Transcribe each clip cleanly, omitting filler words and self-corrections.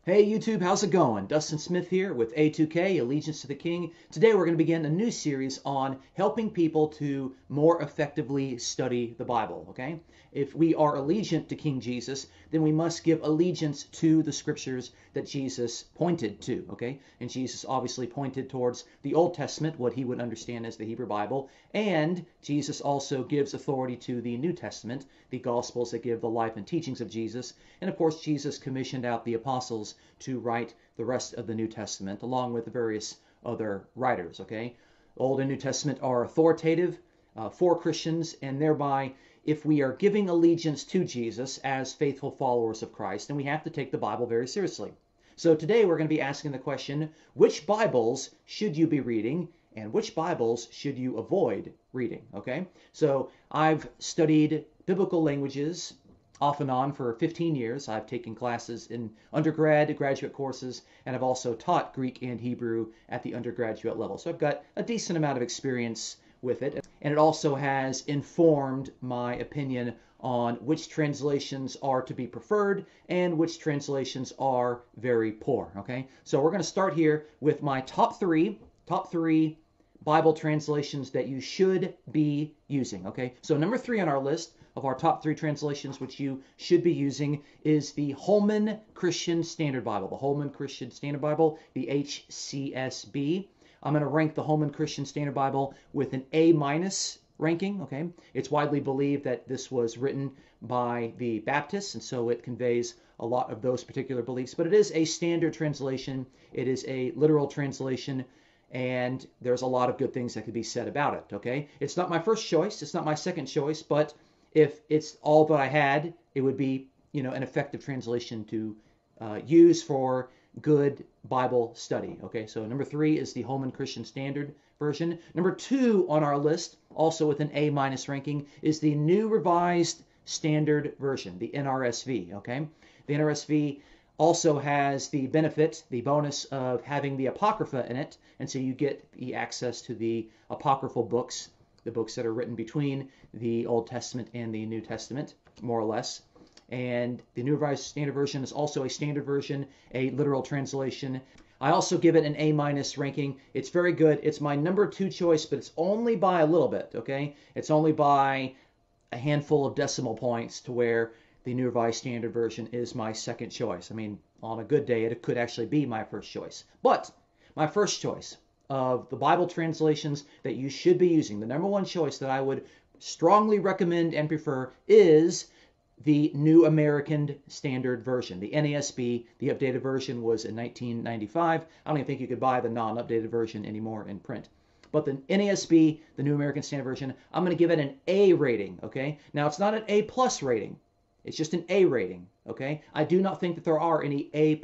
Hey YouTube, how's it going? Dustin Smith here with A2K, Allegiance to the King. Today we're going to begin a new series on helping people to more effectively study the Bible, okay? If we are allegiant to King Jesus, then we must give allegiance to the scriptures that Jesus pointed to, okay? And Jesus obviously pointed towards the Old Testament, what he would understand as the Hebrew Bible, and Jesus also gives authority to the New Testament, the Gospels that give the life and teachings of Jesus. And of course, Jesus commissioned out the apostles to write the rest of the New Testament, along with various other writers, okay? Old and New Testament are authoritative for Christians, and thereby, if we are giving allegiance to Jesus as faithful followers of Christ, then we have to take the Bible very seriously. So today we're going to be asking the question, which Bibles should you be reading and which Bibles should you avoid reading, okay? So I've studied biblical languages off and on for 15 years. I've taken classes in undergrad, graduate courses, and I've also taught Greek and Hebrew at the undergraduate level. So I've got a decent amount of experience with it. And it also has informed my opinion on which translations are to be preferred and which translations are very poor. Okay, so we're going to start here with my top three Bible translations that you should be using. Okay, so number 3 on our list of our top 3 translations which you should be using is the Holman Christian Standard Bible, the Holman Christian Standard Bible, the HCSB. I'm going to rank the Holman Christian Standard Bible with an A- ranking, okay? It's widely believed that this was written by the Baptists, and so it conveys a lot of those particular beliefs, but it is a standard translation. It is a literal translation, and there's a lot of good things that could be said about it, okay? It's not my first choice. It's not my second choice, but if it's all that I had, it would be, an effective translation to use for good Bible study. Okay, so number 3 is the Holman Christian Standard Version. Number 2 on our list, also with an A- ranking, is the New Revised Standard Version, the NRSV. Okay, the NRSV also has the benefit, the bonus of having the Apocrypha in it, and so you get the access to the apocryphal books, the books that are written between the Old Testament and the New Testament, more or less. And the New Revised Standard Version is also a standard version, a literal translation. I also give it an A- ranking. It's very good. It's my number 2 choice, but it's only by a little bit, okay? It's only by a handful of decimal points to where the New Revised Standard Version is my second choice. I mean, on a good day, it could actually be my first choice. But my first choice of the Bible translations that you should be using, the number 1 choice that I would strongly recommend and prefer is the New American Standard Version, the NASB. The updated version was in 1995. I don't even think you could buy the non-updated version anymore in print. But the NASB, the New American Standard Version, I'm going to give it an A rating, okay? Now, it's not an A+ rating. It's just an A rating, okay? I do not think that there are any A+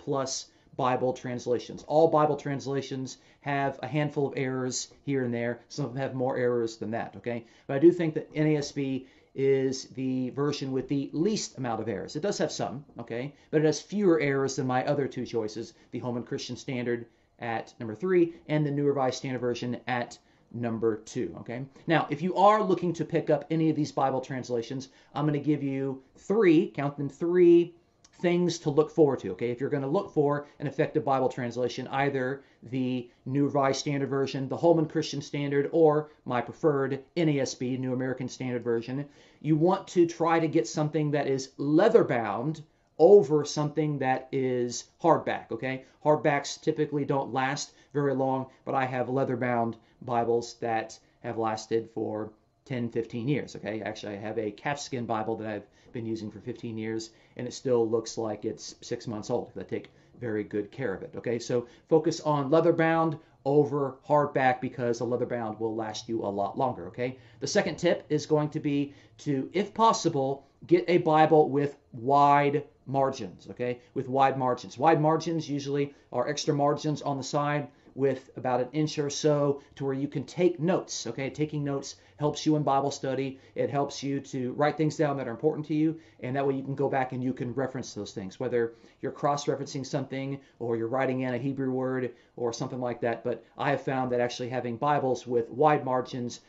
Bible translations. All Bible translations have a handful of errors here and there. Some of them have more errors than that, okay? But I do think that NASB is the version with the least amount of errors. It does have some, okay, but it has fewer errors than my other 2 choices, the Holman Christian Standard at number 3 and the New Revised Standard Version at number 2, okay? Now, if you are looking to pick up any of these Bible translations, I'm going to give you 3, count them, 3 things to look forward to, okay? If you're going to look for an effective Bible translation, either the New Revised Standard Version, the Holman Christian Standard, or my preferred NASB, New American Standard Version, you want to try to get something that is leather-bound over something that is hardback, okay? Hardbacks typically don't last very long, but I have leather-bound Bibles that have lasted for 10, 15 years, okay? Actually, I have a calfskin Bible that I've been using for 15 years, and it still looks like it's 6 months old. I take very good care of it, okay? So focus on leather-bound over hardback because the leather-bound will last you a lot longer, okay? The second tip is going to be to, if possible, get a Bible with wide margins, okay? With wide margins. Wide margins usually are extra margins on the side with about 1 inch or so to where you can take notes, okay? Taking notes helps you in Bible study. It helps you to write things down that are important to you, and that way you can go back and you can reference those things, whether you're cross-referencing something or you're writing in a Hebrew word or something like that. But I have found that actually having Bibles with wide margins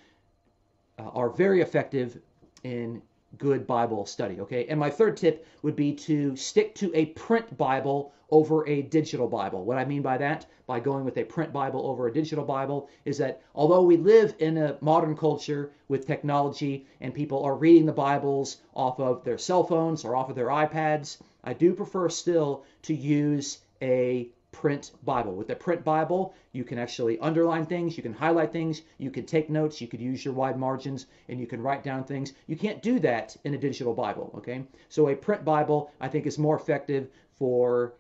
are very effective in good Bible study, okay? And my third tip would be to stick to a print Bible over a digital Bible. What I mean by that, by going with a print Bible over a digital Bible, is that although we live in a modern culture with technology and people are reading the Bibles off of their cell phones or off of their iPads, I do prefer still to use a print Bible. With a print Bible, you can actually underline things, you can highlight things, you can take notes, you could use your wide margins, and you can write down things. You can't do that in a digital Bible, okay? So a print Bible, I think, is more effective for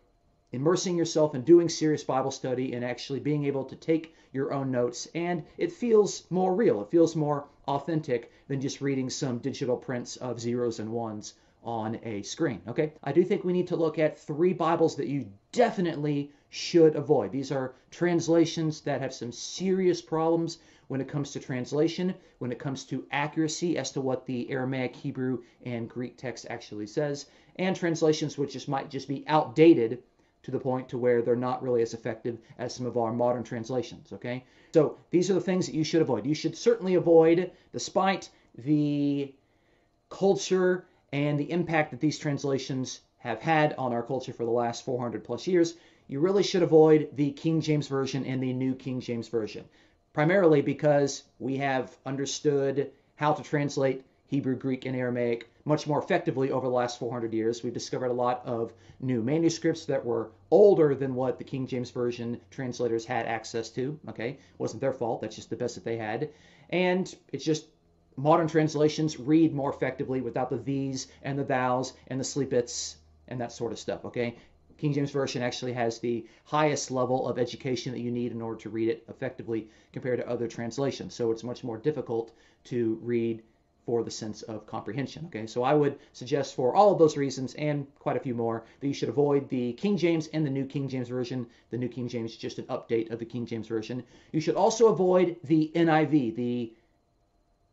immersing yourself in doing serious Bible study and actually being able to take your own notes, and it feels more real. It feels more authentic than just reading some digital prints of zeros and ones on a screen, okay? I do think we need to look at 3 Bibles that you definitely should avoid. These are translations that have some serious problems when it comes to translation, when it comes to accuracy as to what the Aramaic, Hebrew, and Greek text actually says, and translations which might just be outdated to the point to where they're not really as effective as some of our modern translations, okay? So these are the things that you should avoid. You should certainly avoid, despite the culture and the impact that these translations have had on our culture for the last 400 plus years, you really should avoid the King James Version and the New King James Version, primarily because we have understood how to translate Hebrew, Greek, and Aramaic much more effectively over the last 400 years. We've discovered a lot of new manuscripts that were older than what the King James Version translators had access to, okay? It wasn't their fault, that's just the best that they had. And it's just modern translations read more effectively without the these and the thous and the sleepets and that sort of stuff, okay? King James Version actually has the highest level of education that you need in order to read it effectively compared to other translations. So it's much more difficult to read for the sense of comprehension, okay? So I would suggest for all of those reasons and quite a few more that you should avoid the King James and the New King James Version. The New King James is just an update of the King James Version. You should also avoid the NIV, the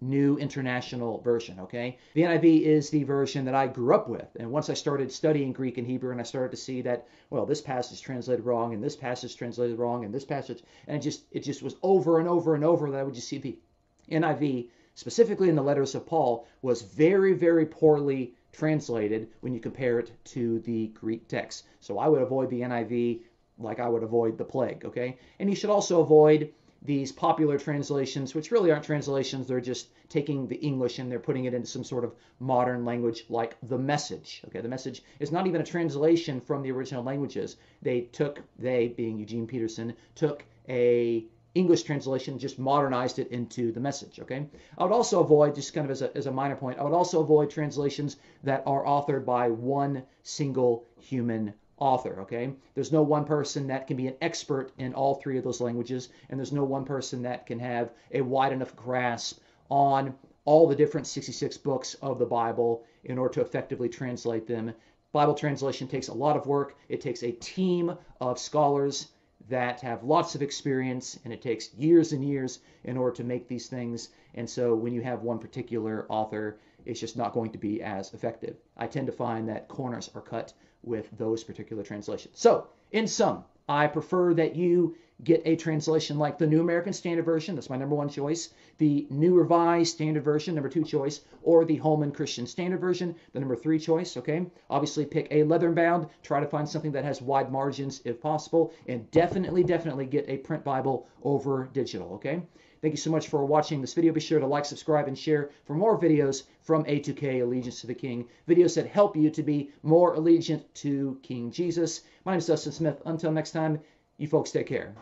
New International Version, okay? The NIV is the version that I grew up with. And once I started studying Greek and Hebrew and I started to see that, well, this passage is translated wrong and this passage is translated wrong and this passage, and it just was over and over and over that I would just see the NIV, specifically in the letters of Paul, was very, very poorly translated when you compare it to the Greek text. So I would avoid the NIV like I would avoid the plague, okay? And you should also avoid these popular translations, which really aren't translations, they're just taking the English and they're putting it into some sort of modern language like the Message. Okay, the Message is not even a translation from the original languages. They, being Eugene Peterson, took a English translation, just modernized it into the Message, okay? I would also avoid, just kind of as a minor point, I would also avoid translations that are authored by one single human author, okay? There's no one person that can be an expert in all 3 of those languages, and there's no one person that can have a wide enough grasp on all the different 66 books of the Bible in order to effectively translate them. Bible translation takes a lot of work. It takes a team of scholars that have lots of experience, and it takes years and years in order to make these things. And so when you have one particular author, it's just not going to be as effective. I tend to find that corners are cut with those particular translations. So, in sum, I prefer that you get a translation like the New American Standard Version, that's my number 1 choice, the New Revised Standard Version, number 2 choice, or the Holman Christian Standard Version, the number 3 choice, okay? Obviously pick a leather bound, try to find something that has wide margins if possible, and definitely get a print Bible over digital, okay? Thank you so much for watching this video. Be sure to like, subscribe, and share for more videos from A2K, Allegiance to the King. Videos that help you to be more allegiant to King Jesus. My name is Dustin Smith. Until next time, you folks take care.